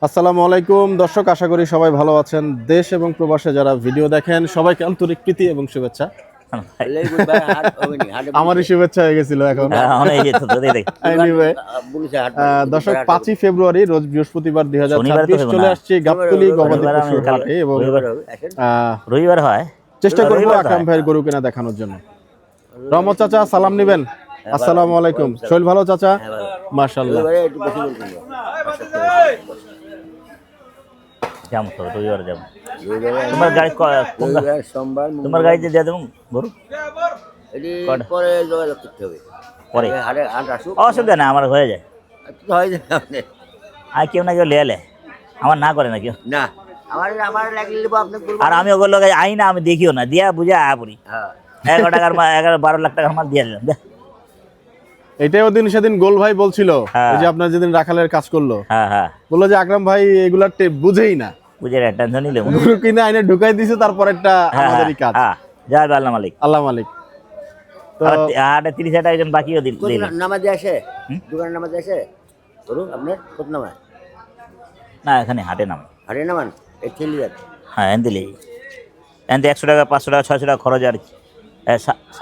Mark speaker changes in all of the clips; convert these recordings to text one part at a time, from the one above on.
Speaker 1: আসসালামু আলাইকুম দর্শক, আশা করি সবাই ভালো আছেন। দেশ এবং প্রবাসে যারা ভিডিও দেখেন সবাইকে আন্তরিক প্রীতি এবং শুভেচ্ছা। আমারই শুভেচ্ছা হয়ে গেছিল এখন। দর্শক, 5ই ফেব্রুয়ারি রোজ বৃহস্পতিবার 2026 চলে আসছে গাবতলী গবাদি পশুর হাটে এবং
Speaker 2: রবিবার হয়।
Speaker 1: চেষ্টা করবো আকরাম ভাইয়ের গরু কেনা দেখানোর জন্য। রহমত চাচা সালাম নিবেন। আসসালামু আলাইকুম। শৈল ভালো চাচা? মাশাআল্লাহ।
Speaker 2: তোমার গাড়ি তোমার গাড়িতে দিয়ে দেবো গরু পরে অসুবিধা না, আমার হয়ে যায়। আর কেউ না কেউ লেলে আমার না করে না কেউ না। আর আমি ওগুলো আই না, আমি দেখিও না, দিয়া বুঝে আয়া পড়ি। 11 লাখ টাকার মাল দিয়ে দিলাম।
Speaker 1: এটাই ওদিন সেদিন গোল ভাই বলছিল যে আপনার যেদিন রাখালের কাজ করলো, বললো যে আকরাম ভাই এগুলা বুঝেই না,
Speaker 2: বুঝে টেনশন নিলে
Speaker 1: গরু কিনে আইনে ঢুকাই দিছে, তারপর একটা আমাদেরই কাজ।
Speaker 2: যাই আল্লাহ মালিক,
Speaker 1: আল্লাহ মালিক।
Speaker 2: তো 30,000 টাকা একজন বাকিও দিল।
Speaker 3: নামাজে আসে দোকানের নামাজে আসে গরু আপনার কত নামায়?
Speaker 2: না, এখানে হাটে
Speaker 3: নামান এই ঠেলি যাত।
Speaker 2: হ্যাঁ, এন দিলে এনতে 100 টাকা 500 টাকা 600 টাকা খরচ, আর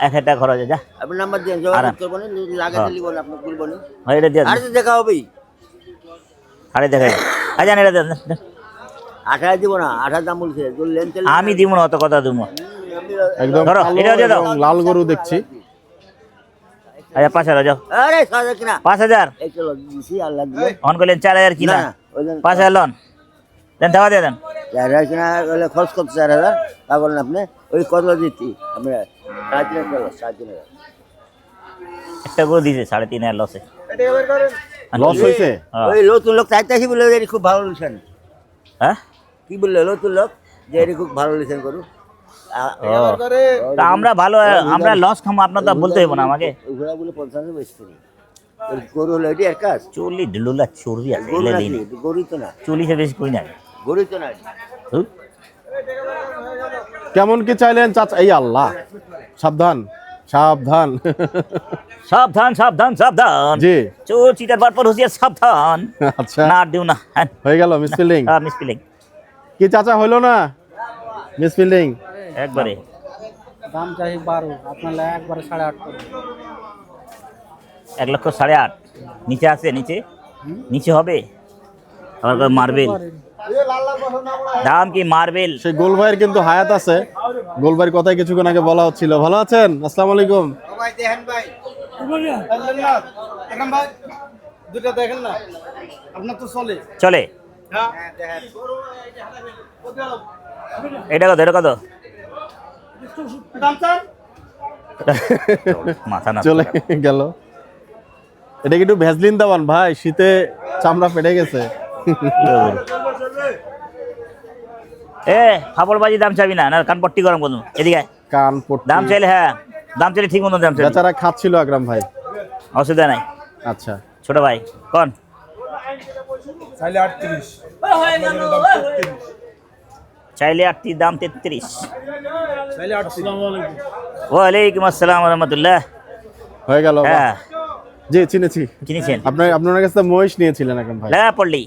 Speaker 2: 1000 টাকা খরচ। যা
Speaker 3: আপনি নাম্বার দেন, যোগাযোগ করবেন, লাগাতে লিবো না, আপনি বলবো না।
Speaker 2: হয় এটা দিয়ে
Speaker 3: আর দেখা হবেই।
Speaker 2: আরে দেখাই আজান এটা দেন।
Speaker 3: 18 দিব না, 18 দাম বলছে।
Speaker 2: আমি দিব না, অত কথা দিব।
Speaker 1: একদম
Speaker 2: ধরো এটা দিয়ে দাও।
Speaker 1: লাল গরু দেখছি।
Speaker 2: আচ্ছা 5,000 যাও।
Speaker 3: আরে 6000 কিনা
Speaker 2: 5,000
Speaker 3: এই চলো দিছি, আল্লাহ দিলে।
Speaker 2: অন করলেন 4,000 কিনা 5,000 লোন দেন, দেওয়া দিয়ে দেন।
Speaker 3: 4000 কিনা হলে খরচ করতে 4000 তা বলেন আপনি। ওই কত দিতি আপনি? 3,500
Speaker 2: একটা করে দিয়েছে 3,500 লসে।
Speaker 1: লস হইছে?
Speaker 3: ওই নতুন লোক চাইতেছি বলে এর খুব ভালো লিখেন।
Speaker 2: হ্যাঁ,
Speaker 3: কি বললে নতুন লোক যে এর খুব ভালো লিখেন করু।
Speaker 2: তা আমরা ভালো, আমরা লস খামো, আপনার তো বলতে হইব না আমাকে।
Speaker 3: ওগুলা বলে 50 বেশি করি গরু হলো এটি আর কাজ।
Speaker 2: 40 ঢুলা চর্বি আছে, এলে দিন
Speaker 3: গরুই তো না,
Speaker 2: 40 বেশি করি না,
Speaker 3: গরুই তো না।
Speaker 1: কেমন কি চাইলেন চাচা? এই আল্লাহ, সাবধান সাবধান
Speaker 2: সাবধান সাবধান সাবধান।
Speaker 1: জি,
Speaker 2: চোর চিটার বাটপার হুঁশিয়ার, সাবধান।
Speaker 1: আচ্ছা,
Speaker 2: না দিও না।
Speaker 1: হয়ে গেল মিসফিল্ডিং।
Speaker 2: মিসফিলিং
Speaker 1: কি চাচা হইলো না মিসফিল্ডিং?
Speaker 2: একবারে
Speaker 4: দাম চাই 12, আপনার একবারে 8.5 করে।
Speaker 2: 1,08,000 নিচে আছে? নিচে হবে আবার মার্বেল দাম কি মার্বেল?
Speaker 1: সেই গোল ভাইয়ের কিন্তু হায়াত আছে। গোল ভাইয়ের কথাই কিছুক্ষণ আগে বলা হচ্ছিল। ভালো আছেন? আসসালামু আলাইকুম।
Speaker 3: ভাই দেখেন ভাই,
Speaker 4: একদম ভাই দুটো দেখেন না, আপনার তো
Speaker 2: চলে।
Speaker 3: হ্যাঁ দেখেন
Speaker 2: এটা কত
Speaker 4: দাম চান?
Speaker 2: মাথা না
Speaker 1: চলে গেল। এটা কি একটু ভ্যাসলিন দেওয়ান ভাই, শীতে চামড়া ফেটে গেছে।
Speaker 2: ফাপড়বাজি দাম চাবি না, কানপট্টি গরম করুন। এদিকে
Speaker 1: কানপট্টি
Speaker 2: দাম চাইলে, দাম চাইলে ঠিক মতো দাম চাইলে।
Speaker 1: বেচারা খাচ্ছিল আকরাম ভাই,
Speaker 2: অসুবিধা নাই।
Speaker 1: আচ্ছা
Speaker 2: ছোট ভাই কোন
Speaker 4: চাইলে 38,
Speaker 2: চাইলে 38, দাম 33।
Speaker 4: চাইলে 38। আসসালামু আলাইকুম।
Speaker 2: ওয়ালাইকুম আসসালাম রহমতুল্লাহ।
Speaker 1: হয়ে গেল।
Speaker 2: হ্যাঁ
Speaker 1: জি, চিনেছি।
Speaker 2: কিনেছেন?
Speaker 1: আপনার কাছে মহিষ নিয়েছিলেন আকরাম ভাই।
Speaker 2: পড়লি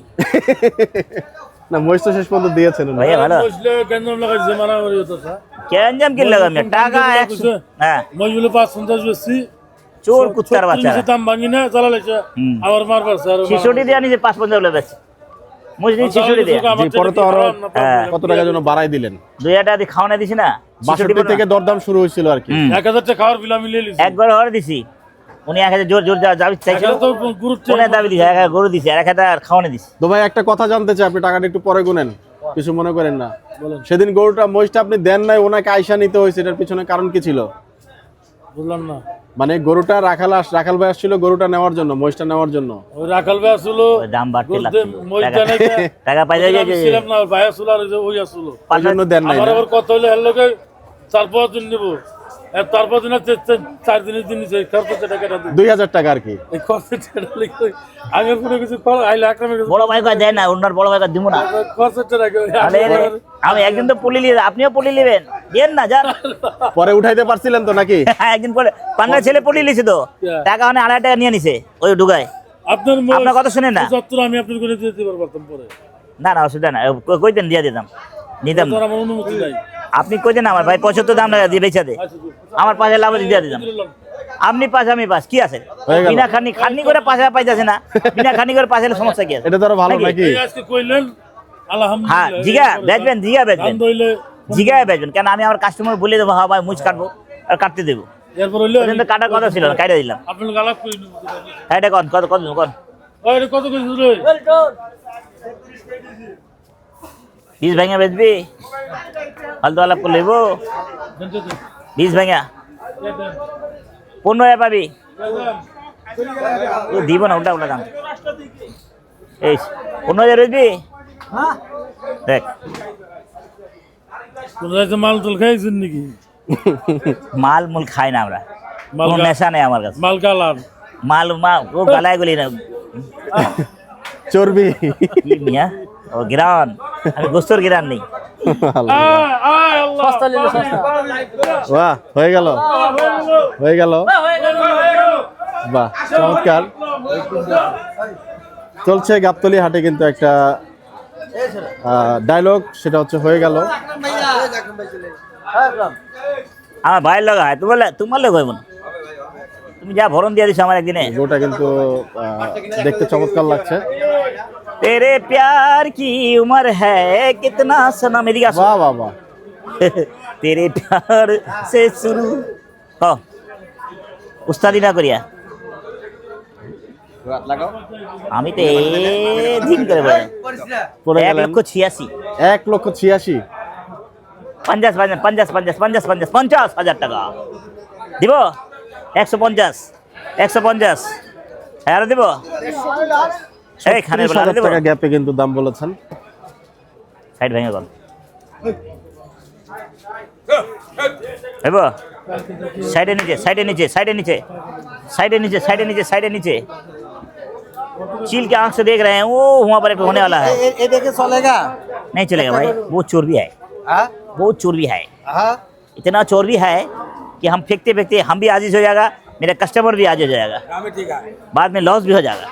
Speaker 1: না, মহিষ তো শেষ পর্যন্ত দিয়েছেন উনি।
Speaker 2: ভাইয়া ভালো।
Speaker 4: গঞ্জাম লাগাইছে মারা হয়ে যেত
Speaker 2: কেন কি লাগাম টাকা 100? হ্যাঁ,
Speaker 4: মজবুল 550 বেশি
Speaker 2: চোর কুত্তার বাচ্চা
Speaker 4: দাম ভাঙি না চালালেছে আবার মারবার স্যার
Speaker 2: 66 দিয়ে নিছে 55 বলে বেশি মুজদি 66 দিয়ে।
Speaker 1: জি, পরে তো আরো কত টাকার জন্য বাড়াই দিলেন।
Speaker 2: 2,000 টাকা দিয়ে খাওয়ানো দিছি না,
Speaker 1: 62 থেকে দরদাম শুরু হয়েছিল আর কি।
Speaker 4: 1000 টাকা খাওয়ার বিল আমি নিয়ে লিছি
Speaker 2: একবার হরে দিছি। উনি 1000 জোর দাবি চাইছিল,
Speaker 4: তো গুরুত্ব
Speaker 2: কোনে দাবি দিছে 1000 গরু দিছে আর 1000 খাওয়ানো দিছি।
Speaker 1: তো ভাই একটা কথা জানতে চাই, আপনি টাকাটা একটু পরে গুনেন, কিছু মনে করেন না। সেদিন গরুটা মহিষটা আপনি দেন নাই, ওনাকে আইসা নিতে হয়েছে, এটার পিছনে কারণ কি ছিল?
Speaker 4: বুঝলাম না।
Speaker 1: মানে গরুটা রাখাল ভাই আসছিল গরুটা নেওয়ার জন্য, মহিষটা নেওয়ার জন্য।
Speaker 4: ওই রাখাল ভাই আসলো,
Speaker 2: ওই দাম বাড়তে লাগছিল,
Speaker 4: মহিষটা নাই
Speaker 2: টাকা পাই যায় যে
Speaker 4: ছিলাম না, ভাই আসলো আর ওই আসলো,
Speaker 1: তার জন্য দেন নাই।
Speaker 4: আমার আবার কত হইলো এর লগে 4-5 দিন নেব, আর তারপর দিন 4 দিনের দিন নিছে খরচ টাকা
Speaker 1: 2,000 টাকা আর কি।
Speaker 4: এই খরচ টাকা লিখে আমি কোনো কিছু আইলে আকরামে
Speaker 2: বড় ভাই কয় দেয় না, ওনার বড় ভাই কয় দিব না।
Speaker 4: খরচ টাকা
Speaker 2: আমি একদিন তো পুলি নিয়ে, আপনিও পুলি নেবেন, দেন না যান।
Speaker 1: পরে উঠাইতে পারছিলেন তো নাকি?
Speaker 2: একদিন পরে পান্নার ছেলে পুলি লিছে তো, টাকা মানে 2,500 টাকা নিয়ে নিছে ওই ঢুকায়।
Speaker 4: আপনার
Speaker 2: আপনার কথা শুনেন না।
Speaker 4: 75 আমি আপনার করে দিতে পারতাম পরে।
Speaker 2: না না অসুবিধা না, কই দেন দিয়ে দিতাম, নিতাম না।
Speaker 4: তোর আমার অনুমতি নাই।
Speaker 2: আপনি কই দেন আমার ভাই 75 দাম লাগা দিয়ে বেচা দে, আমার পাশে লাভ দিয়ে দিতাম। আপনি পাশে আমি পাশ, কি আছে?
Speaker 1: হয়ে গেল।
Speaker 2: বিনা খানি করে পাশে পাইতেছে না, বিনা খানি করে পাশে সমস্যা কি আছে?
Speaker 1: এটা তো আরো ভালো
Speaker 2: নাকি?
Speaker 1: নাকি?
Speaker 4: এই আজকে কইলেন আলহামদুলিল্লাহ।
Speaker 2: হ্যাঁ জিগা বেচবেন, জিগা বেচবেন,
Speaker 4: দাম হইলে
Speaker 2: জিগায় বেচবেন। কেন আমি আমার কাস্টমার বলে দেবো হ্যাঁ ভাই মুছ কাটবো আর কাটতে দেবো।
Speaker 4: এরপর হইলে
Speaker 2: ওই দিন তো কাটার কথা ছিল না, কাটে দিলাম।
Speaker 4: আপনার গালাপ করে নেব।
Speaker 2: হ্যাঁ এটা কত কত কত কত
Speaker 4: ওই এটা কত কইছিস রে?
Speaker 2: 20 ভাঙা বেচবি? ফালতু আলাপ করে লেবো
Speaker 4: দেন তো দেন।
Speaker 2: 20 ভাঙা
Speaker 4: দেন, দেন।
Speaker 2: 15,000 পাবি।
Speaker 4: দেন।
Speaker 2: ও দিব না, উল্টা উল্টা দাম। এই 15,000 বেচবি? দেখ
Speaker 4: কোন জায়গায় মাল তোল খাইছেন নাকি?
Speaker 2: মাল মুল খাই না আমরা,
Speaker 4: মাল
Speaker 2: কোনো
Speaker 4: গা-
Speaker 2: নেশা নেই আমার কাছে।
Speaker 4: মাল কালার।
Speaker 2: মাল মা ও গালায় গলি না
Speaker 1: চর্বি।
Speaker 2: কি মিয়া, ও গিরান, আমি গোস্তর গিরান নেই।
Speaker 4: আয় আয় আল্লাহ।
Speaker 1: বাহ, হয়ে গেল, হয়ে গেল। বাহ, চমৎকার। চলছে গাবতলী হাটে কিন্তু একটা ডায়লগ, সেটা হচ্ছে হয়ে গেল।
Speaker 2: আমার ভাইয়ের লগা হয়, তোমার লোক হইব না। তুমি যা ভরণ দিয়ে দিছো আমার একদিনে।
Speaker 1: গোটা কিন্তু দেখতে চমৎকার লাগছে।
Speaker 2: तेरे प्यार की उम्र है कितना सनम, এদিকে আসো।
Speaker 1: বাহ বাহ বাহ।
Speaker 2: तेरे प्यार से शुरू ক উস্তাদি না করিয়া আমি তো দিন করে বলেন
Speaker 1: পড়ে গেলেন
Speaker 2: 1,86,000
Speaker 1: 1,86,000।
Speaker 2: 50,000 টাকা দিব। 150 আর দিব এই খানের বলা
Speaker 1: 30,000
Speaker 2: দিব।
Speaker 1: টাকা গ্যাপে কিন্তু দাম বলেছেন।
Speaker 2: সাইড ভেঙে গেল হেব সাইডে नीचे चील के आंख से देख रहे हैं, वो वहाँ पर एक होने वाला है।
Speaker 3: ये देखे चलेगा?
Speaker 2: नहीं चलेगा भाई, वो चोरबी है,
Speaker 3: हाँ
Speaker 2: बहुत चोरबी है,
Speaker 3: हाँ
Speaker 2: इतना चोरबी है कि हम फेंकते फेंकते हम भी आजिज हो जाएगा, मेरा कस्टमर भी आजिज हो जाएगा, बाद में लॉस भी हो जाएगा।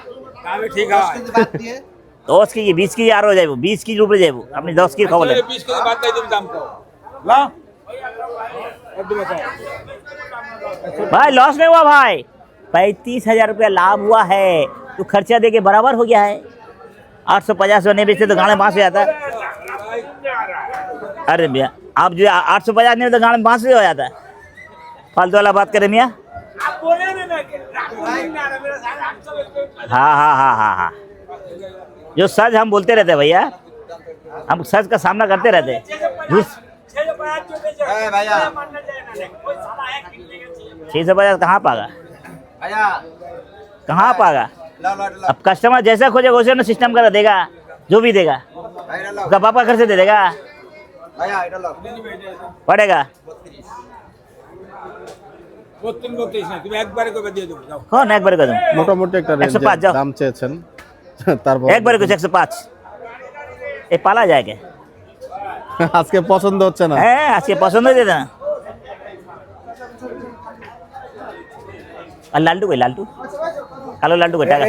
Speaker 2: तो उसकी ये 20 की यार हो जाए, 20 की रुपये जाए, अपनी 10 की खबर ले। भाई लॉस नहीं हुआ भाई, 35,000 रुपया लाभ हुआ है, तो खर्चा दे के बराबर हो गया है। 850 नहीं बेचते तो गाने बांस हो जाता। अरे भैया आप जो 850 नहीं तो गाने बांस हो जाता है। फालतू वाला बात करें मियाँ। हाँ जो सच हम बोलते रहते हैं भैया, हम सच का सामना करते रहते हैं। 650 कहाँ पागा, कहाँ पागा? अब कस्टमर जैसा खोजेगा वैसे ना सिस्टम कर देगा, जो भी देगा उसका पापा घर से दे देगा, पड़ेगा। कौन एक बार कर दूं?
Speaker 1: মোটামুটি একটা
Speaker 2: 105 যাও।
Speaker 1: দাম চেয়েছেন, তারপর
Speaker 2: एक बार कुछ 105 ये पाला जाएगा।
Speaker 1: আজকে পছন্দ হচ্ছে না।
Speaker 2: হ্যাঁ আজকে পছন্দ হয়েছে না। আর লালটু কই, লালটু কালো লালটু কই, টাকা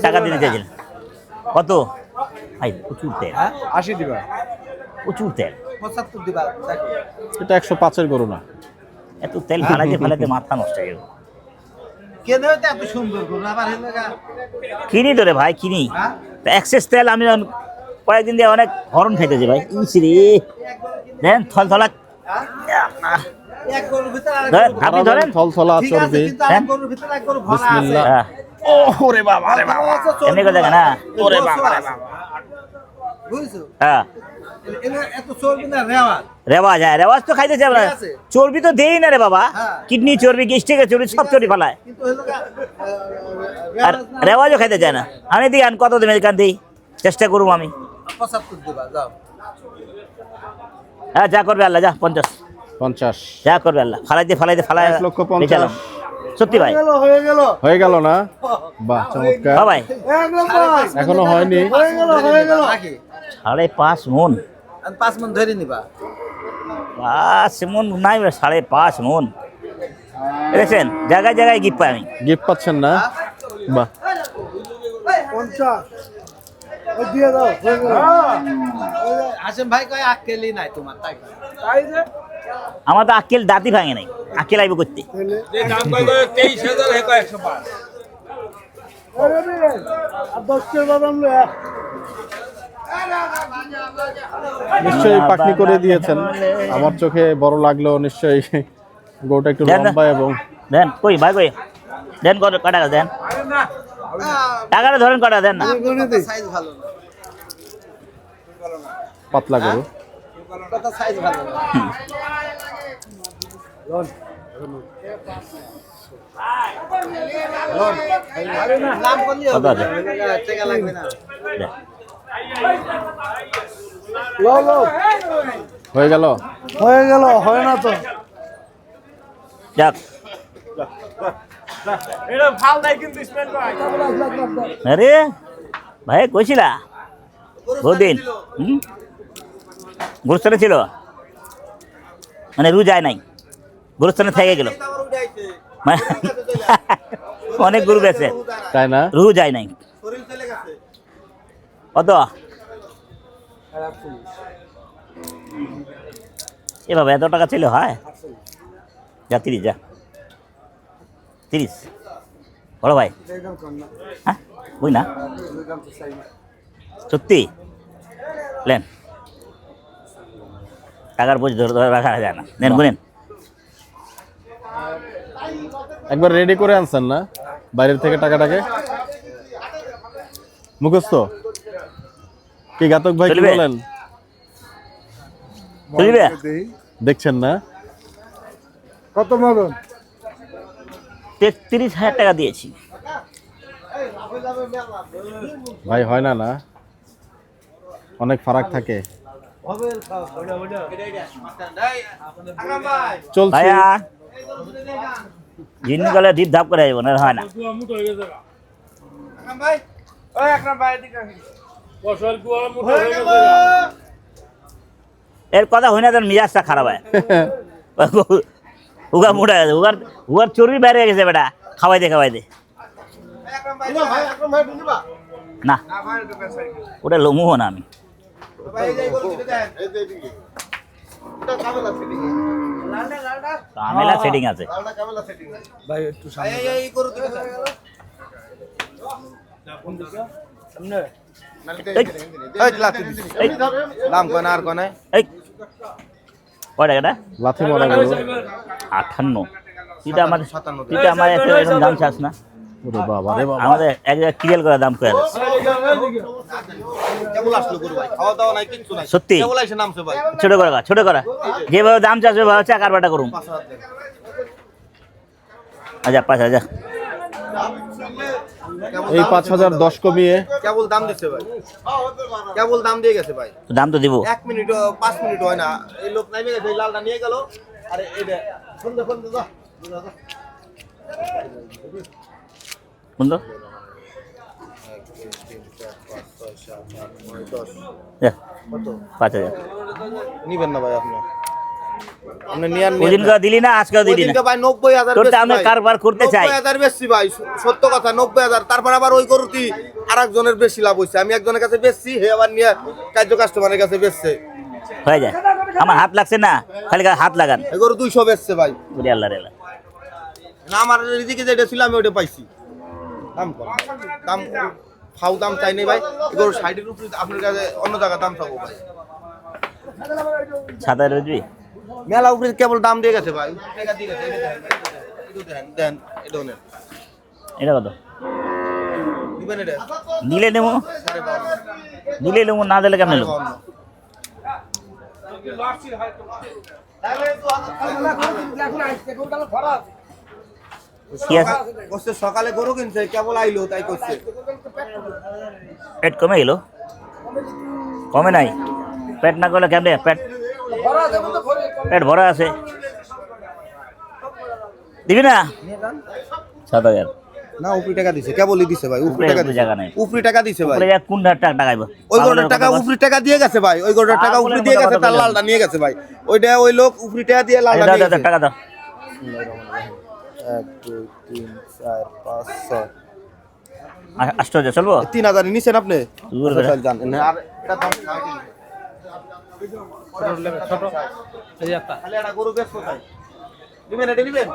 Speaker 2: টাকা দিতে চাইছিলেন কত? ভাই প্রচুর তেল,
Speaker 3: 80 দিবা,
Speaker 2: প্রচুর তেল।
Speaker 3: 75 দিবা।
Speaker 1: এটা 105 এর গরু না।
Speaker 2: এত তেল ফালাতে মাথা নষ্ট হয়ে গেল।
Speaker 3: কেন এটা এত সুন্দর গরু আবার হেলেগা?
Speaker 2: কিনি তো রে ভাই কিনি, তো এক্সেস তেল আমি কয়েকদিন দিয়ে অনেক হরণ খাইতেছি ভাই। ইস রে দেন থলথলা,
Speaker 3: এক গরুর ভিতর আর
Speaker 2: ধরেন আপনি ধরেন।
Speaker 1: থলথলা
Speaker 3: ঠিক আছে,
Speaker 1: চর্বি।
Speaker 3: কিন্তু আর গরুর ভিতর এক গরু ভরা আছে।
Speaker 1: বিসমিল্লাহ।
Speaker 2: হ্যাঁ,
Speaker 1: ওরে বাবা রে বাবা।
Speaker 2: এমনি করে দেখেন না।
Speaker 3: ওরে বাবা রে বাবা। বুঝছো?
Speaker 2: হ্যাঁ
Speaker 3: এনে এত চর্বি না রেওয়াজ।
Speaker 2: রেওয়াজ, হ্যাঁ রেওয়াজ তো খাইতেছে আমরা।
Speaker 3: ঠিক আছে।
Speaker 2: চর্বি তো দেই না রে বাবা,
Speaker 3: হ্যাঁ।
Speaker 2: কিডনি চর্বি, গ্যাস্ট্রিকের চর্বি, সব চর্বি ফালায়।
Speaker 3: কিন্তু হেলেগা
Speaker 2: আর
Speaker 3: রেওয়াজ না।
Speaker 2: রেওয়াজও খাইতে চায় না। আমি দিই আন কত দেবেন এখান দিই, চেষ্টা করবো আমি।
Speaker 3: 75 দিবা যাও।
Speaker 2: হ্যাঁ যা করবে আল্লাহ, যা 50
Speaker 1: 50।
Speaker 2: যা করবে আল্লাহ। ফালাইতে
Speaker 1: 1,50,000
Speaker 2: বেচালাম। সত্যি ভাই
Speaker 3: হয়ে গেল।
Speaker 1: না? বাহ চমৎকার।
Speaker 2: হ্যাঁ ভাই
Speaker 3: এক নম্বর।
Speaker 1: এখনো হয়নি।
Speaker 3: হয়ে গেল। নাকি?
Speaker 2: 5.5 মন,
Speaker 3: আর 5 মণ ধরে নিবা।
Speaker 2: 5 মন নাই, 5.5 মন। দেখছেন জায়গায় জায়গায় গিফট পাই আমি।
Speaker 1: গিফট পাচ্ছেন না? বাহ।
Speaker 5: হাসেম ভাই কয় আক্কেলই নাই তোমার তাই কয়।
Speaker 2: আমার তো আক্কেল দাঁতই ভাঙে নাই, আক্কেল আইব করতে।
Speaker 1: নিশ্চয়ই পাকনি করে দিয়েছেন, আমার চোখে বড় লাগলেও নিশ্চয়ই গরুটা একটু
Speaker 2: দেন না।
Speaker 1: লম্বা এবং
Speaker 2: দেন কই ভাই কই দেন, কত টাকা দেন, টাকাটা ধরেন কটা দেন না।
Speaker 5: সাইজ ভালো না,
Speaker 1: পাতলা গরু।
Speaker 5: কথা সাইজ ভালো না। নাম করলি
Speaker 2: কত
Speaker 5: হবে
Speaker 2: আছে?
Speaker 5: টাকা লাগবে না।
Speaker 2: দেন।
Speaker 1: হয়ে গেল।
Speaker 2: যাক আরে ভাই কইছিলা বহুদিন গুরুস্থানে ছিল, মানে রু যায় নাই, গুরুস্থানে থেকে গেল, মানে অনেক গরু গেছে,
Speaker 1: তাই না?
Speaker 2: রু যায় নাই। কত এভাবে এত টাকা ছিল হয়? যা 30, যা 30 বড় ভাই। হ্যাঁ বুঝ না সত্যি লেন, টাকার বোঝ ধরে ধরে রাখা যায় না। নেন গুনেন।
Speaker 1: একবার রেডি করে আনছেন না বাইরের থেকে টাকাটাকে? মুখস্থ কি ঘাতক ভাই, কি
Speaker 2: চলবে?
Speaker 1: বলেন?
Speaker 2: বুঝবে
Speaker 1: দেখছেন না?
Speaker 6: কত মারুন?
Speaker 2: 33,000 টাকা দিয়েছি।
Speaker 1: ভাই হয় না না, অনেক ফারাক থাকে। চলছে।
Speaker 2: ভাইয়া জিন্নি গলে ডিপ ধাপ করে যাবো না, হয় না।
Speaker 4: মুঠ হয়ে গেছে গা।
Speaker 5: ভাই ওই আকরাম ভাই এদিকে আসেন।
Speaker 4: বছর কুয়া মুঠ হয়ে গেছে গা।
Speaker 2: এর কথা হয় না, তোর মিজাজটা খারাপ হয়। উগা মোটা গেছে, উগার চর্বি বেড়ে গেছে বেটা, খাওয়াই দে খাওয়াই দে।
Speaker 5: আকরাম ভাই নিবা
Speaker 2: না
Speaker 5: না ভাই দোকান সাইড
Speaker 2: ওটা লমুহ না আমি।
Speaker 5: ভাই এই যে গরু দিতে দেন এই যে এদিকে এটা কামেলা সেটিং লালটা লালটা
Speaker 2: কামেলা সেটিং আছে।
Speaker 5: লালটা কামেলা সেটিং ভাই একটু সামনে এই গরু দিতে দেন সামনে
Speaker 2: এই,
Speaker 5: এই লাতি
Speaker 2: এই,
Speaker 5: দাম কোন আর কোন
Speaker 2: এই কয় টাকাটা?
Speaker 1: লাথি মারা গরু।
Speaker 2: 58। তুই তো আমার এত এরকম দাম চাস না।
Speaker 1: ওরে বাবা রে বাবা।
Speaker 2: আমাদের এক জায়গায় ক্লিয়ার করা দাম করে আছে।
Speaker 5: কেবল আসলো গরু ভাই খাওয়া দাওয়া নাই কিচ্ছু নাই
Speaker 2: সত্যি
Speaker 5: কেবল এসে নামছে ভাই
Speaker 2: ছোট করা, ছোট করা, যেভাবে দাম চাষবে ভাবে চাকার বাটা করুন।
Speaker 5: 5000 দেন
Speaker 2: আচ্ছা 5,000।
Speaker 1: এই 5,000 10 কমিয়ে
Speaker 5: কেবল দাম দিচ্ছে ভাই কেবল দাম দিয়ে গেছে ভাই
Speaker 2: দাম তো দিব।
Speaker 5: 1 মিনিট 5 মিনিট হয় না এই লোক নাইমে গেছে এই লালটা নিয়ে গেল আরে এইটা ফোন দে যা
Speaker 2: কোন তো? 5,000
Speaker 5: নিবেন না ভাই আপনি আপনি নিয়ার
Speaker 2: ওদিন কা দিলি না, আজকেও দিলি না।
Speaker 5: ওদিনকে ভাই 90000
Speaker 2: তোর তো আমি কারবার করতে চাই।
Speaker 5: 90000 বেশি ভাই সত্য কথা 90000 তারপর আবার ওই গরুটি আরেকজনের বেশি লাভ হইছে আমি একজনের কাছে বেচছি হে আবার নিয়ে কাস্টমারের কাছে বেচছে
Speaker 2: হয়ে যায়। আমার হাত লাগছে না, খালি হাত লাগান।
Speaker 5: এই গরু 200 বেচছে ভাই
Speaker 2: ওরে আল্লাহ রে আল্লাহ।
Speaker 5: না আমার এদিকে যেটা ছিল আমি ওটা পাইছি দাম কম দাম ফাউ দাম চাই নাই ভাই এগুলো সাইডের উপরে আপনার কাছে অন্য জায়গা দাম চাবো ভাই
Speaker 2: 7,000 বুঝবি?
Speaker 5: মেলা উপরে কেবল দাম দিয়ে গেছে ভাই টাকা দিয়ে গেছে এটা দেন দেন এটা নেন
Speaker 2: এটা কত?
Speaker 5: দিবেন এটা
Speaker 2: দিলে নেবো, দিলে নেবো, না দিলে কেমন নেবো? কি আছে?
Speaker 5: বসে সকালে গরু কিনছে কেবল আইলো তাই করছে
Speaker 2: পেট কমে গেল? কমে নাই, পেট না করলে কেমনে? পেট পেট ভরা আছে, দিবি না? 7,000
Speaker 5: না উপরি টাকা দিছে কেবলই দিছে ভাই উপরি টাকা দিছে
Speaker 2: জায়গা নাই।
Speaker 5: উপরি টাকা দিছে ভাই
Speaker 2: উপরে কোন টাকা টাকাইব?
Speaker 5: ওই গরুটার টাকা উপরি টাকা দিয়ে গেছে ভাই ওই গরুটার টাকা উপরি দিয়ে গেছে তার লালটা নিয়ে গেছে ভাই ওইটা ওই লোক উপরি টাকা দিয়ে লালটা নিয়ে গেছে
Speaker 2: টাকা দাও।
Speaker 5: 1 2 3 4 5 6
Speaker 2: 8,000 চলবো
Speaker 5: 3,000 নিছেন আপনি
Speaker 2: দূর করে।
Speaker 5: আচ্ছা, জান আর এটা দাম ছোট এই একটা খালি একটা গরু বেশ কোথায় নিবেন এটা নিবেন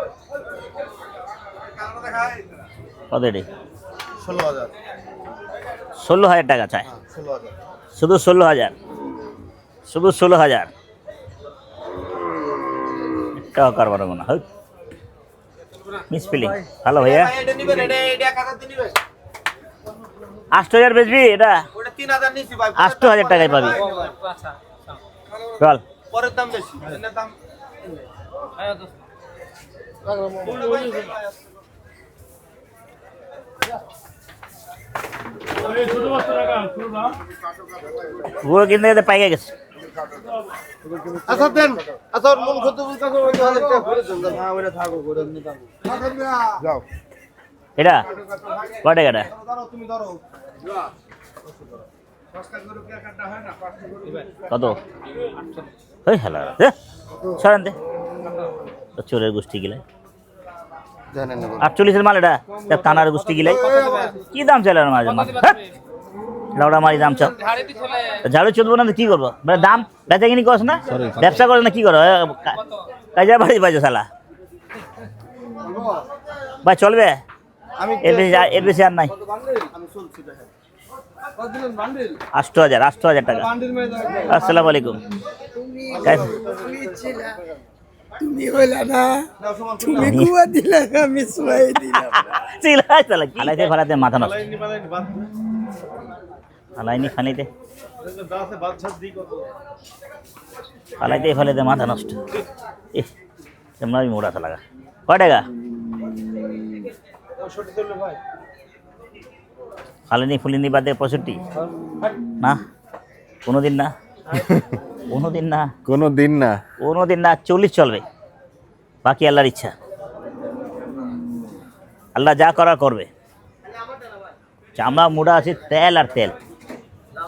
Speaker 2: কত এটি
Speaker 5: 16,000
Speaker 2: 16,000 টাকা চাই
Speaker 5: 16,000
Speaker 2: শুধু 16,000 শুধু 16,000 টাকা কারবার হবে না মিস ফিলিং হ্যালো ভাইয়া
Speaker 5: এটা নিবেন এটা 1000 দিয়ে নিবেন
Speaker 2: 8,000 বেচবি এটা
Speaker 5: ওটা 3,000 নিছি ভাই
Speaker 2: 8,000 টাকায় পাবি চল
Speaker 5: পরের দাম বেশি এর দাম
Speaker 4: এই ছোট বাচ্চা টাকা ছোট দাম
Speaker 2: পুরো কিনতে গেতে পাইকে গেছে
Speaker 5: আচ্ছা দেন আচ্ছা মন কত বলতাছো ওই 1000 টাকা করে দেন না ওইটা থাকো করে নিতে যাও
Speaker 2: এটা কয় টাকাটা
Speaker 5: ধরো তুমি ধরো
Speaker 2: কত ওই হ্যালো সরান দে চোরের গোষ্ঠী গিলাই
Speaker 5: জানেন না
Speaker 2: 48 মাল এটা কানার গোষ্ঠী গিলাই কি দাম চাইলে মাঝে লাউডা মারি দাম চাও ঝাড়ু চলবো না তো কি করবো দাম বেচা কিনি করছ না ব্যবসা করে না কি করো কাজা বাড়ি বাজে শালা ভাই চলবে
Speaker 5: আমি
Speaker 2: এর বেশি আর নাই
Speaker 5: আমি চলছি দেখেন
Speaker 2: 8,000 টাকা আসসালামু আলাইকুম
Speaker 7: তুমি হইলা না তুমি কুয়া দিলা আমি শুয়াই দিলাম
Speaker 2: চিল্লাই চালা ফালাইতে ফালাইতে মাথা নষ্ট ফালাইনি ফালাইতে ফালাইতে ফালাইতে মাথা নষ্ট তোমরা মোড়া লাগা কয় টাকা ফালাইনি ফুলিনি বাদে 65 না কোনোদিন না কোনোদিন না
Speaker 1: কোনোদিন না
Speaker 2: 40 চলবে বাকি আল্লাহর ইচ্ছা আল্লাহ যা করার করবে চামড়া মুড়া আছে তেল আর তেল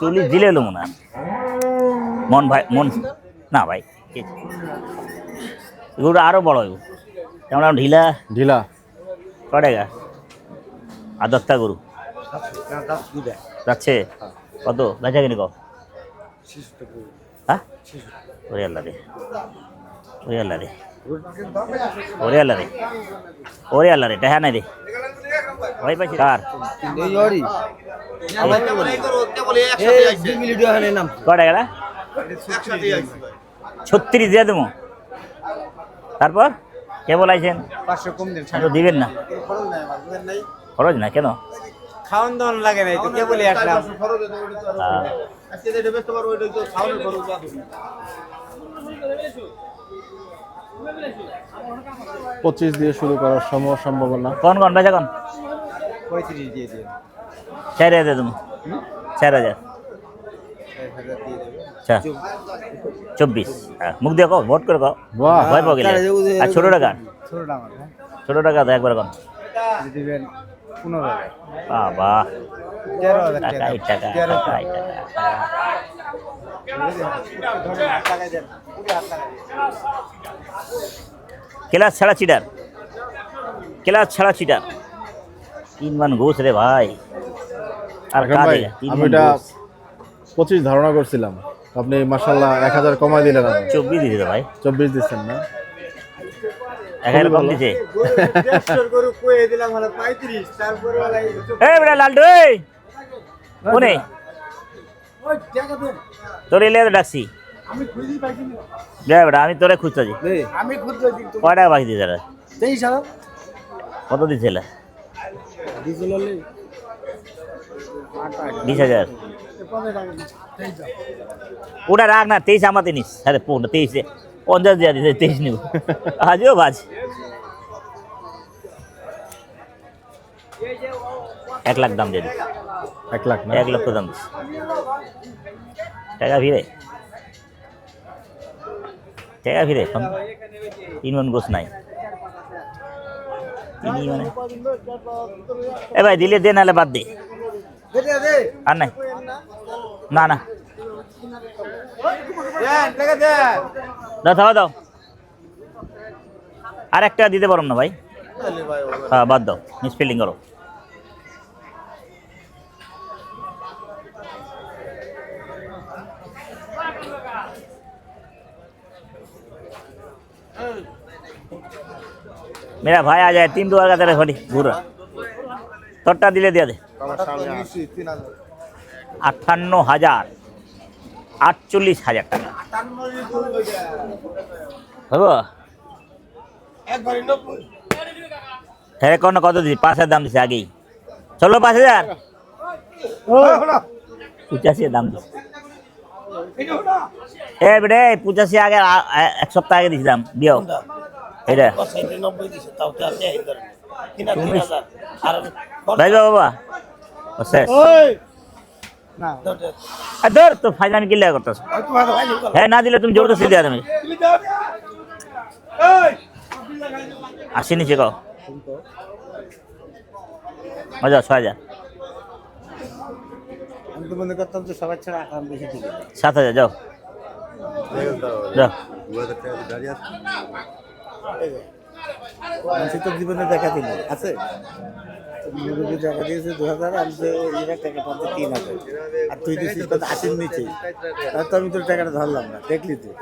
Speaker 2: 40 দিলে এলো মনে হয়। মন ভাই মন না ভাই এগুলো আরো বড় এগুলো চামড়া ঢিলা
Speaker 1: ঢিলা
Speaker 2: কয় টাকা আদত্তা গরু যাচ্ছে কত বেচা কিনি কও হ্যাঁ ওরে আল্লাহ রে ওরে আল্লাহ রে ওরে আল্লাহ রে ওরে আল্লাহ রে টাকা নাই রে ভাই পাইছি কার
Speaker 5: এই জড়ি আমার কেবল এই করো কেবল একসাথে আইছে 2 মিনিট হলে নাম
Speaker 2: কয় টাকা
Speaker 5: একসাথে আইছে ভাই
Speaker 2: 36 দিয়ে দেবো তারপর কেবল আইছেন
Speaker 6: 500 কম দেন
Speaker 2: তো দিবেন না
Speaker 5: খরচ নাই আমার বুঝেন নাই
Speaker 2: খরচ না কেন
Speaker 6: খাওয়ান দাওয়ান লাগে নাই তো কে বলে আসলাম
Speaker 5: খরচ আছে ওটা তো আজকে যেটা বেচতে পারবো ওটা তো খাওয়ানোর খরচ আছে
Speaker 1: 25 দিয়ে শুরু করার সম্ভাবনা
Speaker 2: কোন কোন বেচা কোন
Speaker 6: 35 দিয়ে দিন
Speaker 2: 4,000 দিয়ে দেবো 4,000 আচ্ছা 24 হ্যাঁ মুখ দিয়ে কও ভোট করে কও
Speaker 1: বাহ
Speaker 2: ভয় পাও গেলে আর ছোট টাকা
Speaker 6: ছোট টাকা হ্যাঁ
Speaker 2: ছোট টাকা তো একবার কোন
Speaker 6: দিবেন 15000
Speaker 2: বাবা
Speaker 6: 13000
Speaker 2: টাকাই টাকা টাকাই টাকা ক্লাস ছাড়া চিটার ক্লাস ছাড়া চিটার 3 মান ঘুষ রে ভাই আর
Speaker 1: এখন
Speaker 2: কাজ
Speaker 1: ভাই আমি এটা 25 ধারণা করছিলাম আপনি মাশাআল্লাহ 1000 কমাই দিলেন আমাকে
Speaker 2: 24 দিছে ভাই
Speaker 1: 24 দিচ্ছেন না
Speaker 2: 1000 কম দিছে
Speaker 6: গরু কইয়ে দিলাম হলো 35 তারপরে ওলাই
Speaker 2: এই বেটা লালটু এই কোনে
Speaker 6: ওই টাকা দেন
Speaker 2: তোর এলে ডাকছি
Speaker 6: আমি খুঁজি পাইছি না
Speaker 2: যা বেটা আমি তোরে খুঁজতেছি
Speaker 6: আমি খুঁজতে দিই তো
Speaker 2: কয় টাকা বাকি দিছে রে
Speaker 6: 23000
Speaker 2: কত দিছিল
Speaker 6: ডিজেল হলে
Speaker 2: 20,000 ওটা রাখ না 23 আমাতে নিস আরে 23 50 দিয়া দিছে 23 নিব আজও বাজ 1 লাখ দাম দিয়ে দিস
Speaker 1: 1 লাখ না
Speaker 2: 1 লক্ষ দাম দিস টাকা ফিরে 3 মন গোস নাই তিনি মানে এ ভাই দিলে দে নালে বাদ দে আর নাই না না দাও দাও আর একটা দিতে পারো না ভাই হ্যাঁ বাদ দাও মিসফিলিং করো मेरा भाई आ जाए 3 दुआर का तेरे फटी घूर তোরটা দিলে দিয়ে দে
Speaker 5: আমার সামনে 3000
Speaker 2: 58,000 48,000 টাকা হবো
Speaker 5: একবারে 90
Speaker 2: হ্যাঁ কোন কত দিছি 5,000 দাম দিছে আগেই চলো 5,000 85 দাম দিছে এ বেড়ে 85 আগে এক সপ্তাহ আগে দিছিলাম দিও এটা
Speaker 6: 90 দিছে তাও তো আছে ইধর
Speaker 2: ভাই বাবা শেষ
Speaker 6: না
Speaker 2: ধর তো ফাইনাল কিল্লা করতেছ হ্যাঁ না দিলে তুমি জবরদস্তি দেয়া তুমি আসি নিচে কও মজা 6,000
Speaker 6: আমি তো মনে করতাম তো সবার ছাড়া আকাম বেশি দিবে
Speaker 2: 7,000 যাও যাও
Speaker 6: আমি তো জীবনে দেখা দিল আছে মুরগি টাকা দিয়েছে 2000 আমি তো এর টাকা পাতে 3000 আর তুই দিছিস কত 80 নিচে আর তো আমি তোর টাকাটা ধরলাম না দেখলি তুই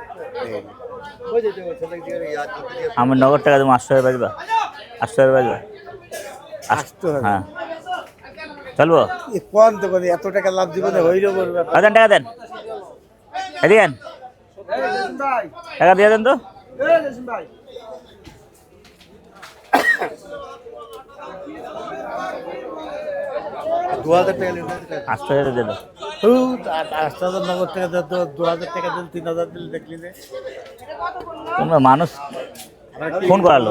Speaker 2: আমার নগদ টাকা তুমি 800 বাজবা 800 বাজবা
Speaker 6: 800
Speaker 2: হ্যাঁ চলবো
Speaker 6: এ কোন তো কোন এত টাকা লাভ জীবনে হইলো বলবে
Speaker 2: আদান টাকা দেন এদিন টাকা দিয়ে দেন তো আটশো টাকা দিয়ে দাও
Speaker 6: আটশো নগদ টাকা দিল তো 2000 টাকা দিল 3000 দিল দেখলি যে
Speaker 2: তোমরা মানুষ ফোন করালো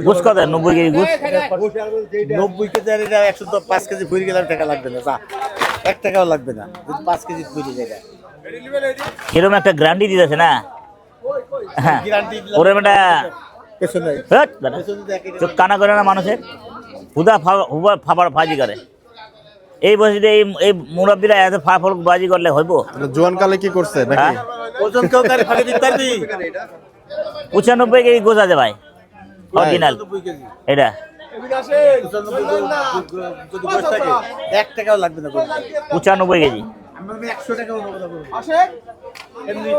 Speaker 2: ঘুষ কত 90 কেজি ঘুষ
Speaker 6: 90 কেজি আর এটা 105 কেজি ভরি গেলে টাকা লাগবে না যা 1 টাকাও লাগবে না যদি 5 কেজি ভরি যায়
Speaker 2: এরকম একটা গ্যারান্টি দিতেছে না হ্যাঁ ওরে বেটা
Speaker 6: কিছু নাই
Speaker 2: হট বেটা চোখ কানা করে না মানুষের হুদা ফাবার ফাজি করে এই বয়সে এই মুরব্বীরা এত ফাফল বাজি করলে হইব
Speaker 1: জোয়ান কালে কি করছে নাকি
Speaker 2: হ্যাঁ?
Speaker 6: ওজন কেউ তার ফাঁকে দিতে পারবি
Speaker 2: 95 কেজি গোছ আছে ভাই অরিজিনাল
Speaker 6: 90 কেজি
Speaker 2: এটা
Speaker 6: 95 যদি বসে থাকে 1 টাকাও লাগবে না
Speaker 2: 95 কেজি
Speaker 6: আমরা 100 টাকাও নেব না এমনি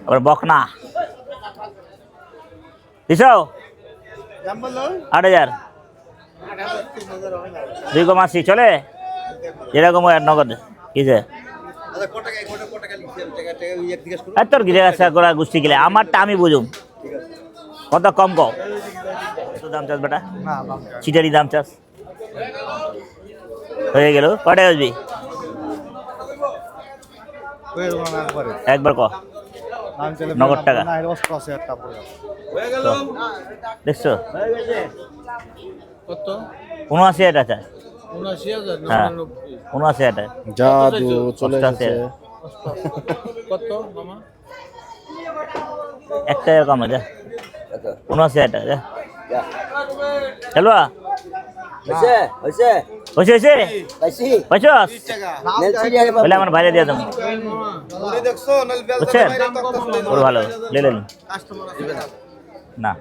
Speaker 2: আবার বকনা দিছাও
Speaker 6: দাম বলো
Speaker 2: 8,000 2,80 চলে এরকম আর নগদ কিসে তোর গিরে আসা করা গোষ্ঠী গেলে আমারটা আমি বুঝুম কত কম কও কত দাম চাস বেটা চিটারি দাম চাস হয়ে গেল কটায় আসবি একবার ক নগদ টাকা দেখছো
Speaker 6: কত
Speaker 2: 79 টাকা
Speaker 6: 79000
Speaker 2: হ্যাঁ 79 টাকা
Speaker 1: জাদু চলে
Speaker 2: 88
Speaker 1: এসেছে
Speaker 6: কত মামা
Speaker 2: একটা কম যা 79 টাকা যা চলো
Speaker 3: হয়েছে হয়েছে
Speaker 2: হয়েছে হয়েছে
Speaker 3: পাইছি
Speaker 2: পয়সাস
Speaker 3: নেলসি রে
Speaker 2: বলে আমার বাইরে দিয়ে দাও
Speaker 5: ওরে দেখছো নল বেল
Speaker 2: বুঝছেন
Speaker 5: বাইরে তকতে
Speaker 2: ওর ভালো লে লেন
Speaker 5: কাস্টমার আসবে না
Speaker 2: না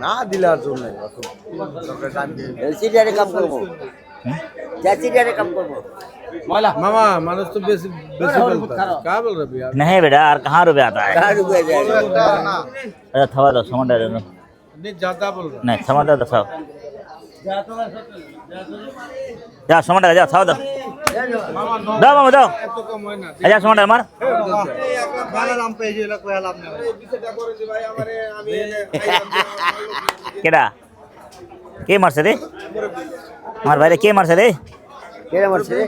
Speaker 5: না দিলে আর জোর নাই
Speaker 3: নেলসি রে কাম করব চাচি রে কাম করব
Speaker 6: मामा मानुष तो बेसी बेसी बोलता है क्या बोल रहे भैया
Speaker 2: नहीं बेटा और कहाँ रुपये आता है
Speaker 3: कहाँ रुपए जाए
Speaker 5: না
Speaker 2: अच्छा थवा दो समझ दे दो
Speaker 6: नहीं ज्यादा बोल रहा
Speaker 2: नहीं समझ दो सब जा समझ जा थवा दो दो मामा दो
Speaker 6: तो कम है ना
Speaker 2: अच्छा समझ मार
Speaker 6: गाना नाम पे जो कोई लाभ नहीं
Speaker 5: বিষয়টা করে যে ভাই আমারে আমি
Speaker 2: केड़ा के मारছে রে আমার বাইরে কে মারছে রে
Speaker 3: কেরে মারছে রে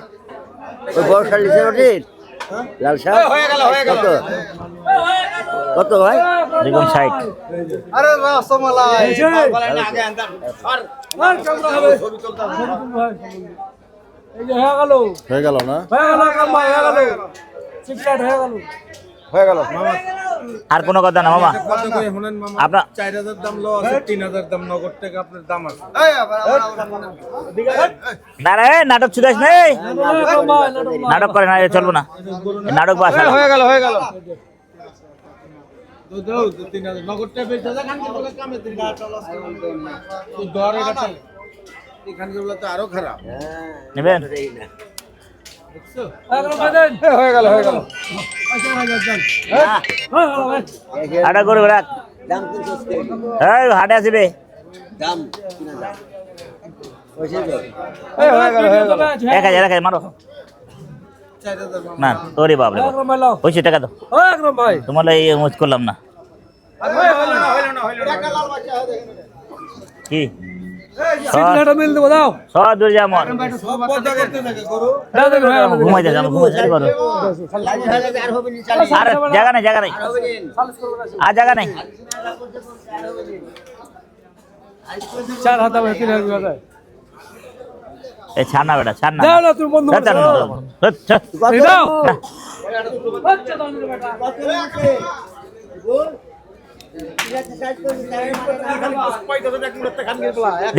Speaker 3: ওই বড় শাল লিখে ওঠিস লাল শাল হয়ে গেল কত ভাই
Speaker 2: বেগম সাইড
Speaker 5: আরে রসমালাই আগে আনতাম
Speaker 1: হয়ে গেল না
Speaker 5: হয়ে গেল
Speaker 2: আর কোনো কথা না মামা
Speaker 6: কত করে শুনেন মামা
Speaker 2: আপনার
Speaker 6: 4000 দাম লো আছে 3000 দাম নগদ টাকা আপনার দাম আছে
Speaker 5: এই আবার
Speaker 2: না রে নাটক ছুদাস নেই নাটক করে না এ চলবো না এ নাটক বাসা
Speaker 5: হয়ে গেল
Speaker 6: তো দাও 3000 নগদ টাকা বেচা যা খান বলে কামে দিন গা চলাস তো দর এটা চল এখান গুলো তো আরো খারাপ
Speaker 2: নেবেন
Speaker 5: হয়ে গেল
Speaker 2: আটা করে রাখ
Speaker 3: দাম কিন্তু
Speaker 2: এই হাটে আসবে
Speaker 3: দাম কিনা দাম পয়সা তো
Speaker 2: 1,000 মারো না তোরে বাপ রে পয়সা টাকা দাও তোমার এই মুজ করলাম না কি সব দূর যা মন ঘুমাই যা ঘুমাই করো আর জায়গা নাই আর জায়গা নাই
Speaker 4: 4,000 3,000
Speaker 2: এ ছাড় বেটা ছাড় না
Speaker 4: তুই বন্ধু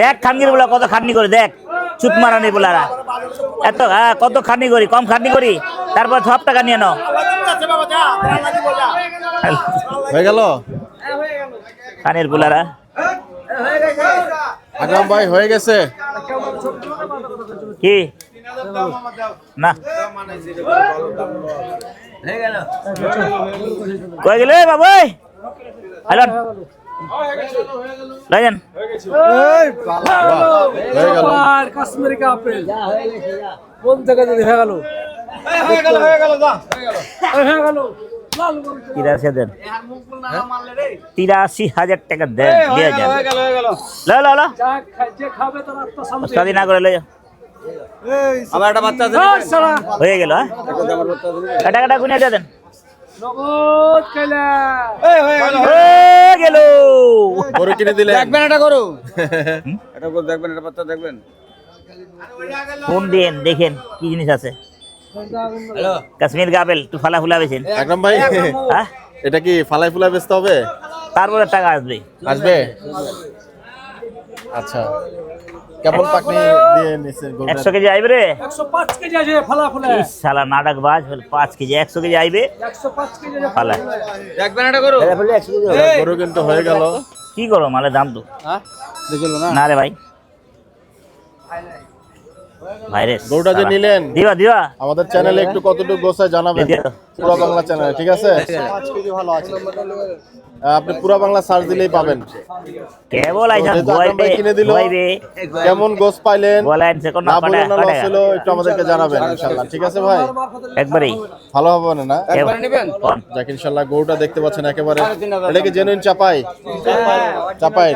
Speaker 2: দেখ খানগির বলা কত খাটনি করে দেখ চুত মারানি বলারা এত কত খাটনি করি কম খাটনি করি তারপর সব টাকা নিয়ে নাও
Speaker 1: হয়ে গেল
Speaker 2: খানের বলারা
Speaker 1: আকরাম ভাই হয়ে গেছে
Speaker 2: কি না কই গেলে বাবু হ্যালো লাইন
Speaker 1: হয়ে গেল
Speaker 4: কাশ্মীরি আপেল কোন জায়গা যদি হয়ে গেল হয়ে গেল
Speaker 2: 83 দেন 83,000 টাকা দেন দিয়ে যান লো
Speaker 4: যে খাবে তার আত্মা
Speaker 2: স্বাধীন না করে লই যাও
Speaker 5: আমার একটা বাচ্চা আছে
Speaker 2: হয়ে গেল টাকাটা গুনে দিয়ে দেন
Speaker 4: নগদ খেলা
Speaker 2: হয়ে গেল
Speaker 1: গরু কিনে দিলেন
Speaker 5: দেখবেন এটা করো এটা করে দেখবেন এটা বাচ্চা দেখবেন
Speaker 2: ফোন দেন দেখেন কি জিনিস আছে কাশ্মীর গাবেল তুই ফালা ফুলা বেছেন
Speaker 1: আকরাম ভাই
Speaker 2: হ্যাঁ
Speaker 1: এটা কি ফালাই ফুলাই বেচতে হবে
Speaker 2: তারপরে টাকা আসবে
Speaker 1: আসবে আচ্ছা কেমন পাকনি দিয়ে নিছেন গরুটা
Speaker 2: 100 কেজি আইবে রে
Speaker 4: 105 কেজি আছে ফালা ফুলা
Speaker 2: এই শালা নাটক বাজ 5 কেজি 100 কেজি আইবে
Speaker 4: 105 কেজি আছে
Speaker 2: ফালা
Speaker 5: দেখবেন এটা করো
Speaker 3: এটা বলে 100 কেজি হবে।
Speaker 1: গরু কিন্তু হয়ে গেল
Speaker 2: কি করো মালের দাম তো
Speaker 1: দেখলো না
Speaker 2: না রে ভাই ভাইরাস
Speaker 1: গরুটা যে নিলেন
Speaker 2: দিবা দিবা
Speaker 1: আমাদের চ্যানেলে একটু কতটুকু গোছায় জানাবেন
Speaker 2: দিয়ে দাও।
Speaker 1: পুরো বাংলা চ্যানেলে ঠিক আছে আপনি পুরো বাংলা সার্চ দিলেই পাবেন
Speaker 2: কেবল আইছা
Speaker 1: যেহেতু আকরাম ভাই কিনে দিল,
Speaker 2: বইবে
Speaker 1: কেমন গোছ পাইলেন
Speaker 2: বলেন সে কোন
Speaker 1: না
Speaker 2: পাটা
Speaker 1: বলে না লস হলো একটু আমাদেরকে জানাবেন ইনশাআল্লাহ ঠিক আছে ভাই
Speaker 2: একবারই
Speaker 1: ভালো হবে না
Speaker 2: একবার নেবেন
Speaker 1: যাক ইনশাআল্লাহ গরুটা দেখতে পাচ্ছেন একেবারে এটা কি জেনুইন চাপাই চাপাই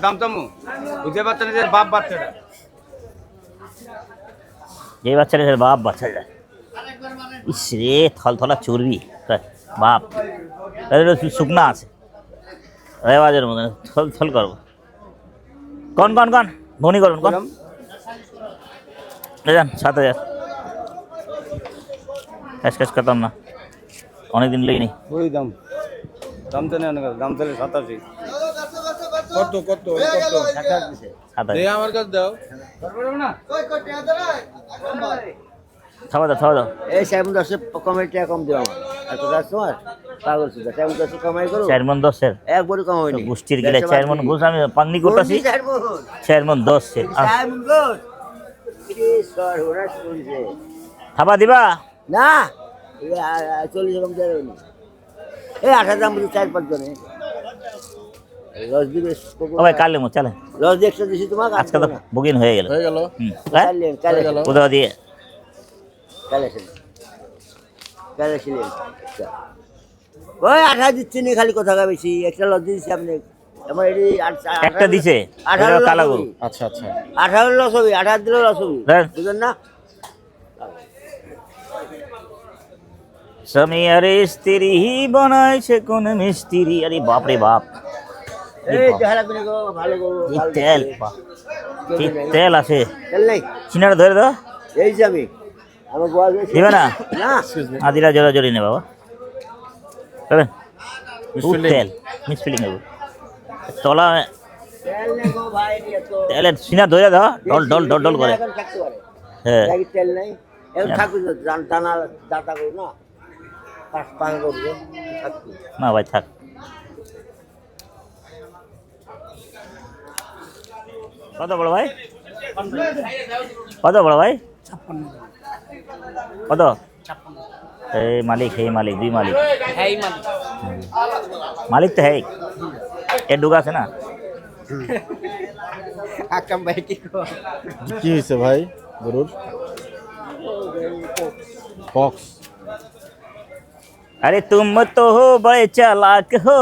Speaker 5: দাম চামু বুঝতে পারছেন যে বাপ বাচ্চাটা
Speaker 2: যে বাচ্চারা বাপ বাচ্চা যায় ইস রে থলথলা চর্বি বাপ শুকনা আছে রেওয়াজের মধ্যে থল থল করবো কন কন কন ধনী করুন কন যান 7,000 ক্যাশ করতাম না অনেকদিন লেগেনি
Speaker 5: ওই দাম দাম তো নেই দাম তাহলে 87 কত কত কত
Speaker 2: 7,000
Speaker 5: আমার কাছে দাও
Speaker 2: খাওয়া দাও
Speaker 3: এই 7-10 কমের টাকা কম দিও আমার আর তো তোমার পাগল সুদা 7-10 কমাই করো
Speaker 2: 4 মন 10 এর
Speaker 3: একবারই কম হয়নি
Speaker 2: গোষ্ঠীর গেলে 4 মন ঘুষ আমি পাংনি করতেছি 4 মন 10 এর খাবা দিবা
Speaker 3: না 40 কম দেয় এই 8 দাম বুঝি 4-5 জনে লস দিবে
Speaker 2: ও ভাই কালে মো চলে
Speaker 3: লস দিয়ে 100 দিছি তোমার
Speaker 2: আজকে তো বুকিং হয়ে গেল
Speaker 1: হয়ে গেল
Speaker 3: কালে
Speaker 2: কোথাও দিয়ে
Speaker 3: ওই 18 দিচ্ছি নি খালি কথা বেশি একটা লস দিয়েছি আপনি আমার এটি
Speaker 2: একটা দিছে
Speaker 3: 18
Speaker 2: কালা গরু
Speaker 1: আচ্ছা আচ্ছা
Speaker 3: 18 লস হবে 18 দিলেও লস হবে
Speaker 2: দেন।
Speaker 3: বুঝলেন না
Speaker 2: স্বামী আরে স্ত্রী বানাইছে কোন মিস্ত্রি আরে বাপ রে বাপ
Speaker 3: এই দেখালা করে ভালো করো
Speaker 2: এই তেল কি তেল আছে
Speaker 3: তেল নাই
Speaker 2: চিনাটা ধরে দাও
Speaker 3: এই যে আমি আমার গোয়া
Speaker 2: দিবে না
Speaker 3: না
Speaker 2: আদিরা জোরা জোরি নে বাবা চলেন
Speaker 1: Misfilling.
Speaker 2: তেল মিসফিলিং হবে তলা
Speaker 3: তেল নেই গো ভাই এত
Speaker 2: তেলের সিনা ধরে দাও ডল ডল ডল ডল করে
Speaker 3: এখন থাকতে পারে
Speaker 2: হ্যাঁ
Speaker 3: লাগি তেল নাই এখন থাকুক দানা দাতা করো না পাঁচ করবে থাকুক
Speaker 2: না ভাই থাক কত বড় ভাই কত বড় ভাই কত এই মালিক দুই মালিক মালিক তো হ্যাঁ এ ডুগা আছে না
Speaker 3: আকরাম ভাই কি
Speaker 1: কি হয়েছে ভাই গরুর? পক্স।
Speaker 2: আরে তুম তো হো বড়ে চালাক হো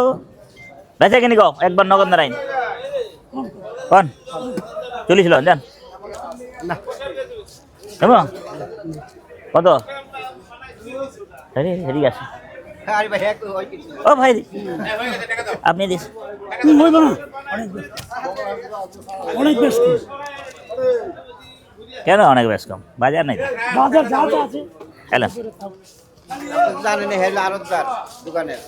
Speaker 2: বেচা কিনি গো একবার নগদ নারায়ণ কোন চল্লিশ লো যান কেমন কত আরে এদিকে আসুন
Speaker 3: আরে ভাই এক ওই কি
Speaker 2: ও ভাই আপনি দিস
Speaker 4: অনেক বেশি
Speaker 2: কেন অনেক বেশ কম বাজার নাই তো?
Speaker 4: বাজার যা যা আছে
Speaker 2: এলাম
Speaker 3: জানেন হেল আরতদার দোকানের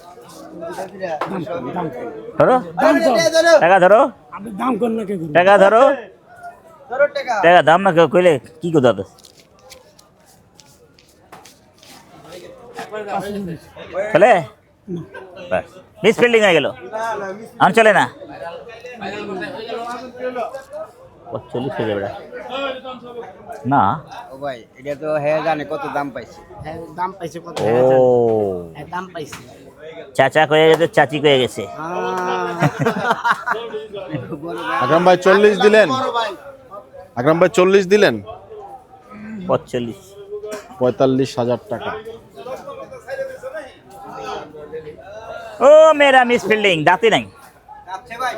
Speaker 2: ধরো
Speaker 4: দাম কম
Speaker 2: টাকা ধরো
Speaker 4: আপনি দাম কর না কে করুন
Speaker 2: টাকা ধরো টাকা দাম না কেউ কইলে কি কথা তো চলে মিস ফিল্ডিং হয়ে গেল আন চলে না ৪৫ হয়ে যাবে না
Speaker 3: ও ভাই এটা তো হে জানে কত দাম পাইছে
Speaker 7: দাম পাইছে কত
Speaker 2: ও
Speaker 7: দাম পাইছে
Speaker 2: চাচা কয়ে গেছে চাচি কয়ে গেছে
Speaker 1: আকরাম ভাই 40 দিলেন? আকরাম ভাই 40 দিলেন?
Speaker 2: ৪৫
Speaker 1: 45,000 টাকা।
Speaker 2: ও মেরা মিস ফিল্ডিং দাঁতে নাই
Speaker 3: আচ্ছা ভাই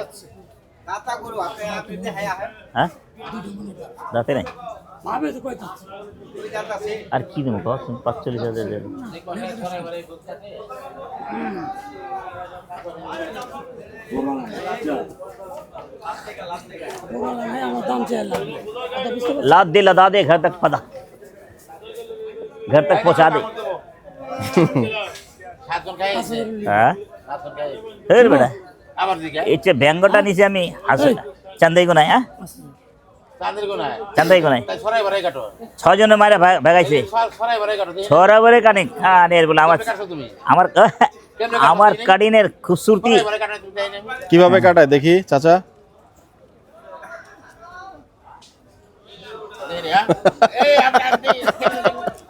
Speaker 3: দাতা করো আপনি আপনি হে
Speaker 2: হ্যাঁ দাঁতে নাই
Speaker 4: ভাবে তো কইতা
Speaker 3: ওই দাতা আছে
Speaker 2: আর কি দেবো কত ৪৫,০০০ দেবে
Speaker 4: আমার দাম চাই লাগবে
Speaker 2: लाद दे लदा दे घर तक पता घर तक पहुंचा दे হ্যাঁ এর বেটা এই ব্যাঙ্গটা নিচে আমি চান্দাই গোনাই হ্যাঁ চান্দাই গোনাই 6 জনে মারে ভাগাইছে ছড়া বরে কানিক হ্যাঁ এর বলে আমার আমার কাডিনের খুবসুরতি
Speaker 1: কিভাবে কাটায় দেখি চাচা?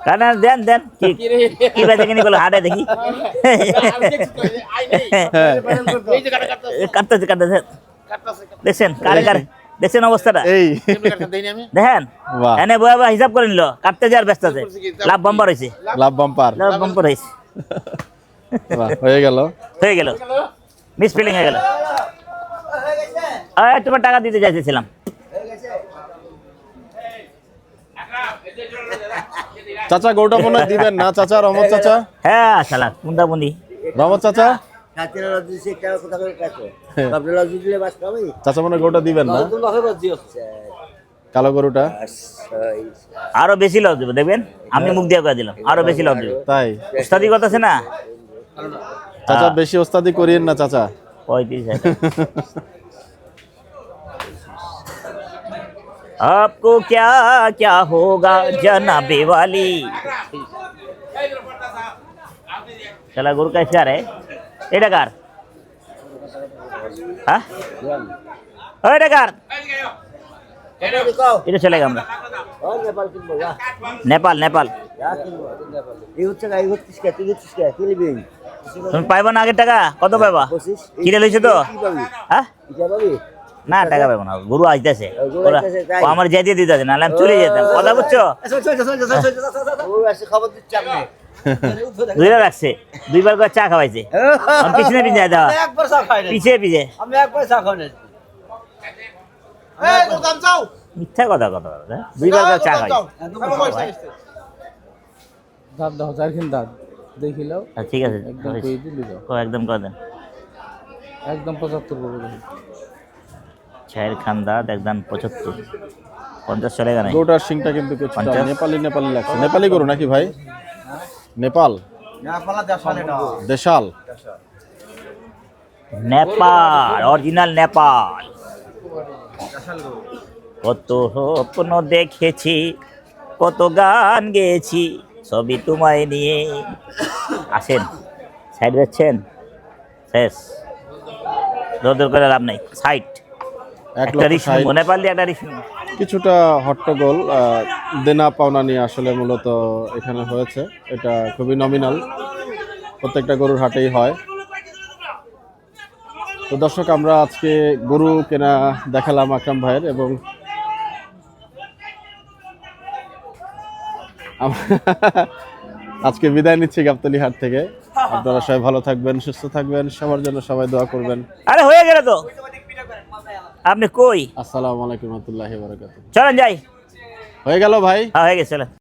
Speaker 2: কানা দেন দেন কি বেজে কিনি বলে হাটে দেখি কাটতেছে কাটতেছে দেখছেন কারে কারে দেখছেন অবস্থাটা
Speaker 1: এই
Speaker 2: দেখেন
Speaker 1: বাহ।
Speaker 2: এনে বয়া বয়া হিসাব করে নিল কাটতে যাওয়ার ব্যস্ত আছে লাভ বাম্পার হয়েছে
Speaker 1: লাভ বাম্পার।
Speaker 2: লাভ বাম্পার হয়েছে
Speaker 1: বাহ, হয়ে গেল।
Speaker 2: হয়ে গেল মিস ফিলিং হয়ে গেল তোমার টাকা দিতে চাইছিলাম
Speaker 1: চাচা গরুটা মনে হয় দিবেন না চাচা? রহমত চাচা,
Speaker 2: হ্যাঁ শালা বুন্দা বুন্দি
Speaker 1: রহমত চাচা,
Speaker 3: কাতিরা লজি সে টাকা কথা করে কাটো আপনি লজি দিলে বাস পাবে
Speaker 1: চাচা মনে হয় গরুটা দিবেন না?
Speaker 3: তুমি বাসে লজি হচ্ছে
Speaker 1: কালো গরুটা
Speaker 2: আরো বেশি লাভ দেবে দেখবেন আমি মুখ দিয়ে করে দিলাম আরো বেশি লাভ দেবে
Speaker 1: তাই?
Speaker 2: উস্তাদি কথা আছে না
Speaker 1: চাচা বেশি ওস্তাদি করিয়েন না চাচা।
Speaker 2: 35,000 आपको क्या क्या होगा जनाबे वाली चला गुरु कैसे आ रहे এটা কার হ্যাঁ এটা কার এটা চলে গেলাম আমরা
Speaker 3: নেপাল কিনবো যা
Speaker 2: নেপাল নেপাল
Speaker 3: যা কিনবো এই হচ্ছে গাই হচ্ছে কে তুই হচ্ছিস কে তুই লিবি
Speaker 2: তুমি পাইবা না আগের টাকা কত পাইবা
Speaker 3: বসিস
Speaker 2: কিনে লইছো তো
Speaker 3: কি পাবি
Speaker 2: হ্যাঁ
Speaker 3: কি পাবি
Speaker 2: না টাকা পাইবো না গরু আসতেছে
Speaker 3: গরু আইতাছে, তাই?
Speaker 2: আমার যাই দিয়ে দিতে আছে নাহলে আমি চলে যেতাম কথা বুঝছো
Speaker 3: ও এসে খবর দিচ্ছে আপনি
Speaker 2: দুইটা রাখছে দুইবার করে চা খাওয়াইছে আমি পিছনে পিছনে দেওয়া
Speaker 3: একবার চা খাই না
Speaker 2: পিছিয়ে পিছিয়ে
Speaker 3: আমি একবার চা খাই না এই তোর দাম চাও
Speaker 2: মিথ্যা কথা কথা বলে, হ্যাঁ? দুইবার করে চা খাই
Speaker 6: দাঁত দাও চার খিন দাঁত দেখিলাও
Speaker 2: ঠিক আছে
Speaker 6: একদম কই দিলি দাও
Speaker 2: একদম করে দেন
Speaker 6: একদম 75 করে দেন
Speaker 2: শাহের খান দাঁত একদম 75 50 চলে গেল
Speaker 1: গরুটার শিংটা কিন্তু কিছুটা
Speaker 2: 50?
Speaker 1: নেপালি নেপালি লাগছে। নেপালি গরু নাকি ভাই? নেপাল
Speaker 5: না পালা দেশাল এটা
Speaker 1: দেশাল।
Speaker 2: নেপাল অরিজিনাল নেপাল কত স্বপ্ন দেখেছি কত গান গেয়েছি সবই তোমায় নিয়ে আসেন সাইড বেচছেন শেষ দর করে লাভ নাই সাইড
Speaker 1: 1
Speaker 2: একটা
Speaker 1: লক্ষ
Speaker 2: রিস
Speaker 1: 60।
Speaker 2: নেপাল দিয়ে একটা রিস
Speaker 1: কিছুটা হট্টগোল দেনা পাওনা নিয়ে আসলে মূলত এখানে হয়েছে। এটা খুবই নমিনাল, প্রত্যেকটা গরুর হাটেই হয়। তো দর্শক আমরা আজকে গরু কেনা দেখালাম আকরাম ভাইয়ের, এবং আজকে বিদায় নিচ্ছি গাবতলী হাট থেকে। আপনারা সবাই ভালো থাকবেন, সুস্থ থাকবেন, সবার জন্য সবাই দোয়া করবেন।
Speaker 2: আরে হয়ে গেল তো, আপনি কই?
Speaker 1: আসসালামু আলাইকুম ওয়া রাহমাতুল্লাহি ওয়া বারাকাতুহু।
Speaker 2: চলেন যাই।
Speaker 1: হয়ে গেল ভাই।
Speaker 2: হ্যাঁ হয়ে গেছে, চলেন।